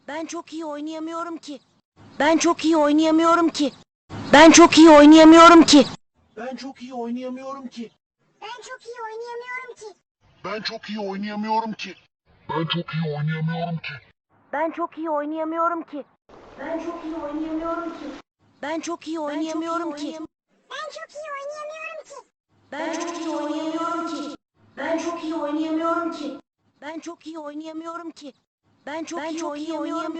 Ben çok iyi oynayamıyorum ki. Ben çok iyi oynayamıyorum ki. Ben çok iyi oynayamıyorum ki. Ben çok iyi oynayamıyorum ki. Ben çok iyi oynayamıyorum ki. Ben çok iyi oynayamıyorum ki. Ben çok iyi oynayamıyorum ki. Ben çok iyi oynayamıyorum ki. Ben çok iyi oynayamıyorum ki. Ben çok iyi oynayamıyorum ki. Ben çok iyi oynayamıyorum ki. Ben çok iyi oynayamıyorum ki. Ben çok iyi oynayamıyorum ki. Ben çok iyi oynayamıyorum ki. Ben çok iyi oynayamıyorum ki.